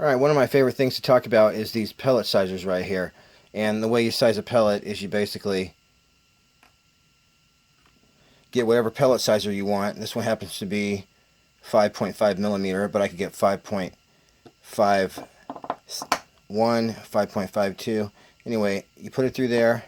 Alright, one of my favorite things to talk about is these pellet sizers right here. And the way you size a pellet is you basically get whatever pellet sizer you want. This one happens to be 5.5 millimeter, but I could get 5.51, 5.52. Anyway, you put it through there,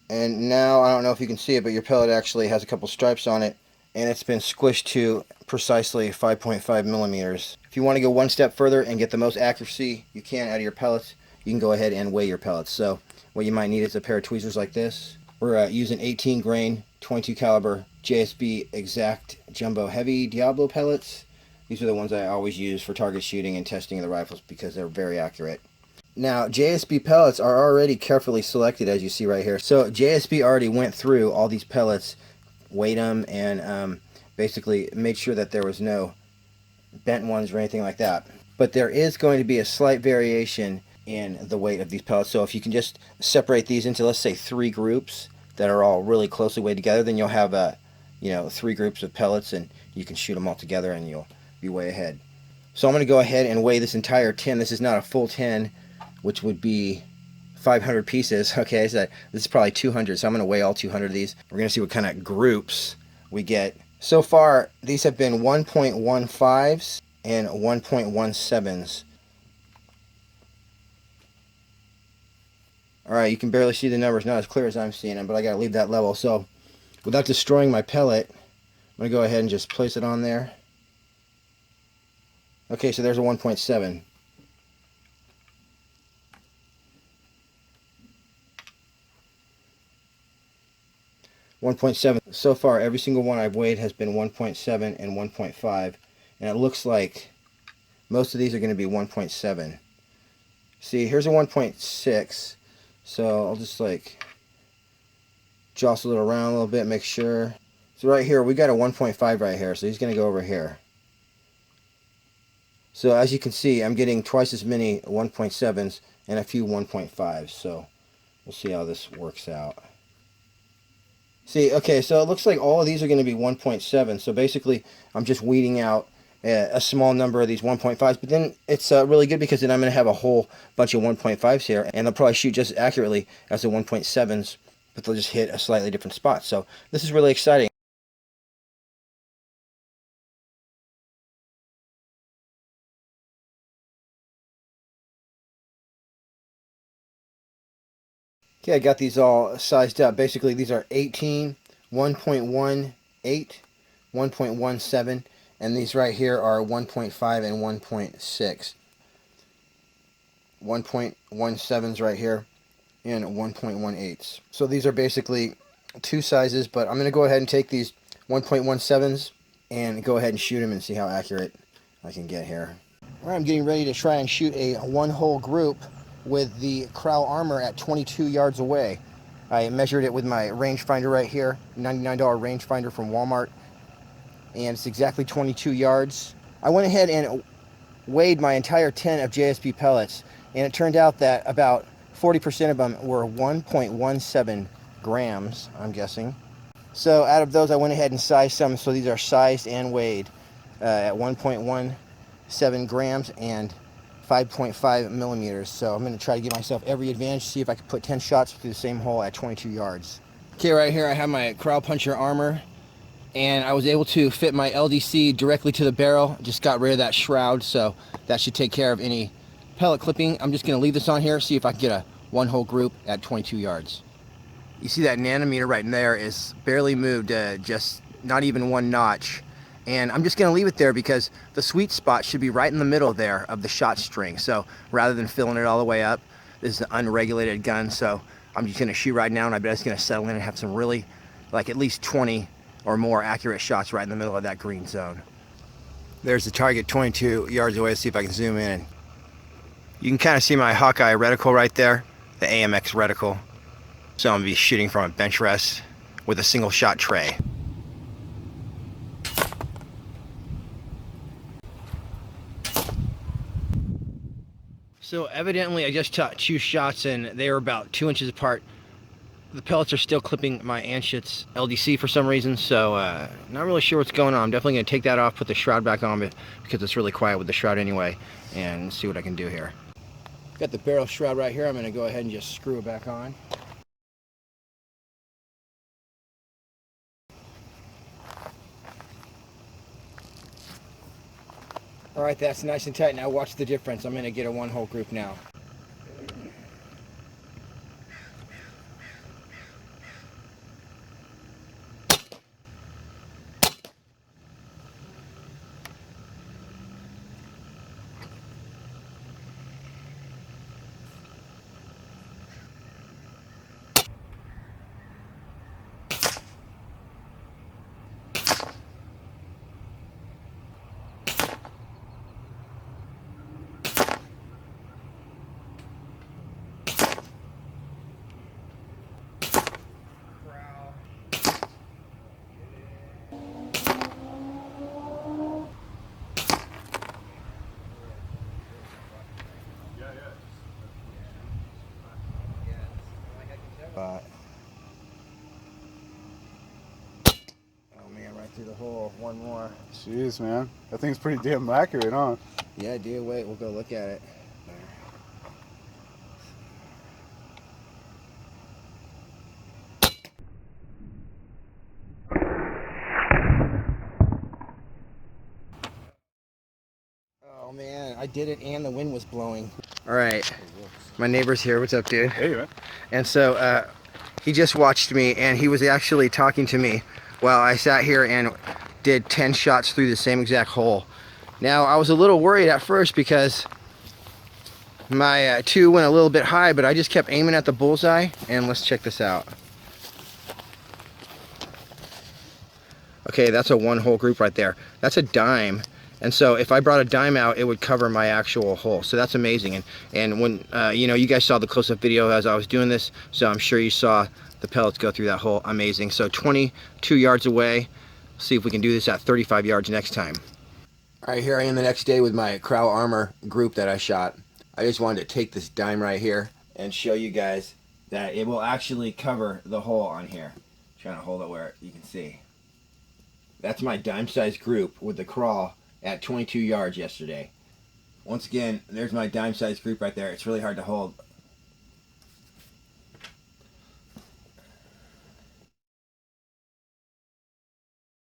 and now I don't know if you can see it, but your pellet actually has a couple stripes on it, and it's been squished to precisely 5.5 millimeters. If you want to go one step further and get the most accuracy you can out of your pellets, you can go ahead and weigh your pellets. So what you might need is a pair of tweezers like this. We're using 18 grain 22 caliber JSB Exact Jumbo Heavy Diablo pellets. These are the ones I always use for target shooting and testing of the rifles because they're very accurate. Now, JSB pellets are already carefully selected, as you see right here. So JSB already went through all these pellets, weighed them, and basically made sure that there was no bent ones or anything like that. But there is going to be a slight variation in the weight of these pellets. So if you can just separate these into, let's say, 3 groups that are all really closely weighed together, then you'll have 3 groups of pellets, and you can shoot them all together, and you'll be way ahead. So I'm going to go ahead and weigh this entire tin. This is not a full tin, which would be 500 pieces. Okay, so this is probably 200, so I'm going to weigh all 200 of these. We're going to see what kind of groups we get. So far, these have been 1.15s and 1.17s. Alright, you can barely see the numbers, not as clear as I'm seeing them, but I gotta leave that level. So, without destroying my pellet, I'm gonna go ahead and just place it on there. Okay, so there's a 1.7. So far, every single one I've weighed has been 1.7 and 1.5, and it looks like most of these are going to be 1.7. See, here's a 1.6, so I'll just like jostle it around a little bit, make sure. So right here, we got a 1.5 right here, so he's going to go over here. So as you can see, I'm getting twice as many 1.7s and a few 1.5s, so we'll see how this works out. See, okay, so it looks like all of these are going to be 1.7, so basically I'm just weeding out a small number of these 1.5s, but then it's really good because then I'm going to have a whole bunch of 1.5s here, and they'll probably shoot just as accurately as the 1.7s, but they'll just hit a slightly different spot. So this is really exciting. Okay, I got these all sized up. Basically, these are 18, 1.18, 1.17, and these right here are 1.5 and 1.6. 1.17s right here and 1.18s. So these are basically 2 sizes, but I'm going to go ahead and take these 1.17s and go ahead and shoot them and see how accurate I can get here. Alright, I'm getting ready to try and shoot a one-hole group with the Kral Armour at 22 yards away. I measured it with my rangefinder right here, $99 rangefinder from Walmart, and it's exactly 22 yards. I went ahead and weighed my entire tin of JSB pellets, and it turned out that about 40% of them were 1.17 grams, I'm guessing. So out of those, I went ahead and sized some, so these are sized and weighed at 1.17 grams and 5.5 millimeters. So I'm going to try to give myself every advantage, see if I can put 10 shots through the same hole at 22 yards. Okay, right here I have my Kral Puncher armor, and I was able to fit my LDC directly to the barrel. Just got rid of that shroud, so that should take care of any pellet clipping. I'm just going to leave this on here, see if I can get a one-hole group at 22 yards. You see that nanometer right in there is barely moved, just not even 1 notch. And I'm just going to leave it there because the sweet spot should be right in the middle there of the shot string. So rather than filling it all the way up, this is an unregulated gun, so I'm just going to shoot right now, and I bet it's going to settle in and have some really, like at least 20 or more accurate shots right in the middle of that green zone. There's the target 22 yards away. Let's see if I can zoom in. You can kind of see my Hawkeye reticle right there, the AMX reticle. So I'm going to be shooting from a bench rest with a single shot tray. So evidently I just shot 2 shots and they were about 2 inches apart. The pellets are still clipping my Anschutz LDC for some reason, so not really sure what's going on. I'm definitely going to take that off, put the shroud back on because it's really quiet with the shroud anyway, and see what I can do here. Got the barrel shroud right here. I'm going to go ahead and just screw it back on. All right, that's nice and tight. Now watch the difference. I'm going to get a one-hole group now. Oh man, right through the hole. One more. Jeez, man. That thing's pretty damn accurate, huh? Yeah, dude, wait, we'll go look at it. Oh man, I did it and the wind was blowing. All right, my neighbor's here. What's up, dude? Hey, man. And so he just watched me, and he was actually talking to me while I sat here and did 10 shots through the same exact hole. Now, I was a little worried at first because my 2 went a little bit high, but I just kept aiming at the bullseye, and let's check this out. Okay, that's a one-hole group right there. That's a dime. And so if I brought a dime out, it would cover my actual hole. So that's amazing. And when, you know, you guys saw the close-up video as I was doing this, so I'm sure you saw the pellets go through that hole. Amazing. So 22 yards away. See if we can do this at 35 yards next time. All right, here I am the next day with my Kral Armour group that I shot. I just wanted to take this dime right here and show you guys that it will actually cover the hole on here. I'm trying to hold it where you can see. That's my dime-sized group with the Kral at 22 yards yesterday. Once again, there's my dime-sized group right there. It's really hard to hold.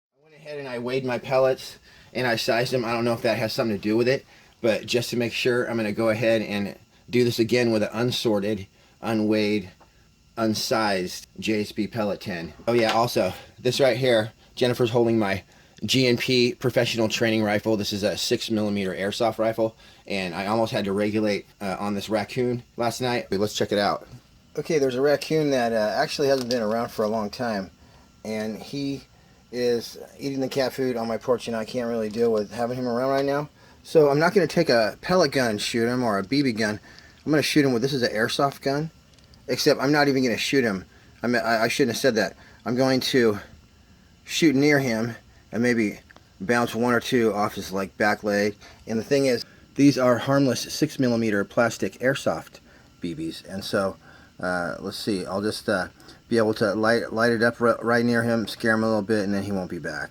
I went ahead and I weighed my pellets and I sized them. I don't know if that has something to do with it, but just to make sure, I'm going to go ahead and do this again with an unsorted, unweighed, unsized JSB pellet tin. Oh yeah, also, this right here, Jennifer's holding my GNP professional training rifle. This is a 6mm airsoft rifle, and I almost had to regulate on this Raccoon last night. Let's check it out. Okay, there's a Raccoon that actually hasn't been around for a long time, and he is eating the cat food on my porch, and I can't really deal with having him around right now. So I'm not going to take a pellet gun and shoot him, or a BB gun. I'm going to shoot him with, this is an airsoft gun, except I'm not even going to shoot him. I shouldn't have said that. I'm going to shoot near him and maybe bounce 1 or 2 off his back leg. And the thing is, these are harmless 6mm plastic airsoft BBs, and so let's see, I'll just be able to light it up right near him, scare him a little bit, and then he won't be back.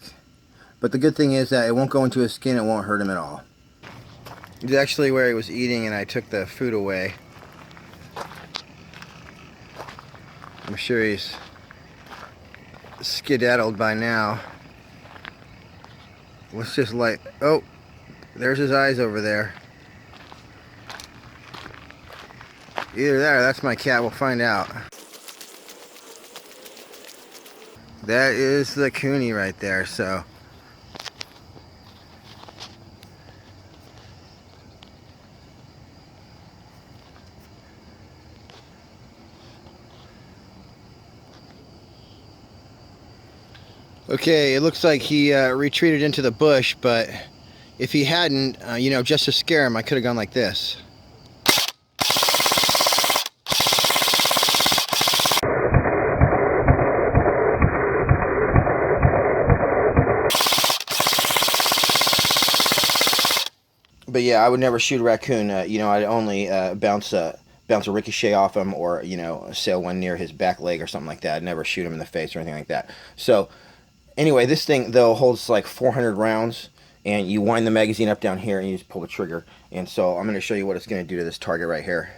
But the good thing is that it won't go into his skin, it won't hurt him at all. It's actually where he was eating, and I took the food away. I'm sure he's skedaddled by now. Let's just oh, there's his eyes over there. Either that or that's my cat, we'll find out. That is the Cooney right there, so. Okay, it looks like he retreated into the bush, but if he hadn't, you know, just to scare him, I could have gone like this. But yeah, I would never shoot a raccoon. You know, I'd only bounce bounce a ricochet off him, or sail one near his back leg or something like that. I'd never shoot him in the face or anything like that. So anyway, this thing though holds like 400 rounds, and you wind the magazine up down here and you just pull the trigger. And so I'm going to show you what it's going to do to this target right here.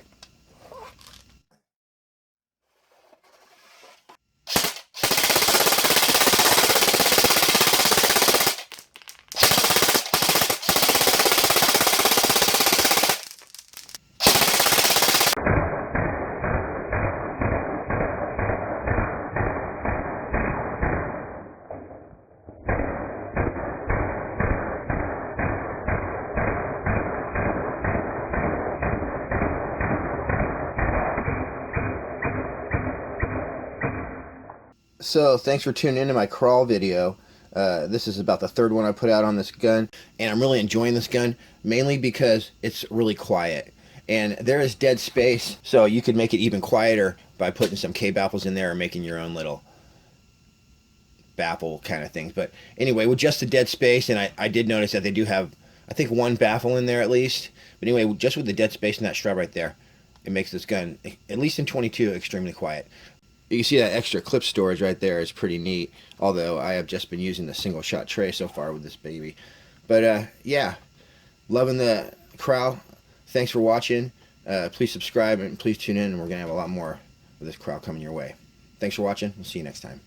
So thanks for tuning into my Kral video. This is about the third one I put out on this gun, and I'm really enjoying this gun, mainly because it's really quiet. And there is dead space, so you could make it even quieter by putting some K-baffles in there or making your own little baffle kind of things. But anyway, with just the dead space, and I did notice that they do have, I think, one baffle in there at least. But anyway, just with the dead space and that strap right there, it makes this gun, at least in 22, extremely quiet. You can see that extra clip storage right there is pretty neat, although I have just been using the single shot tray so far with this baby. But yeah, loving the Kral. Thanks for watching. Please subscribe and please tune in, and we're going to have a lot more of this Kral coming your way. Thanks for watching. We'll see you next time.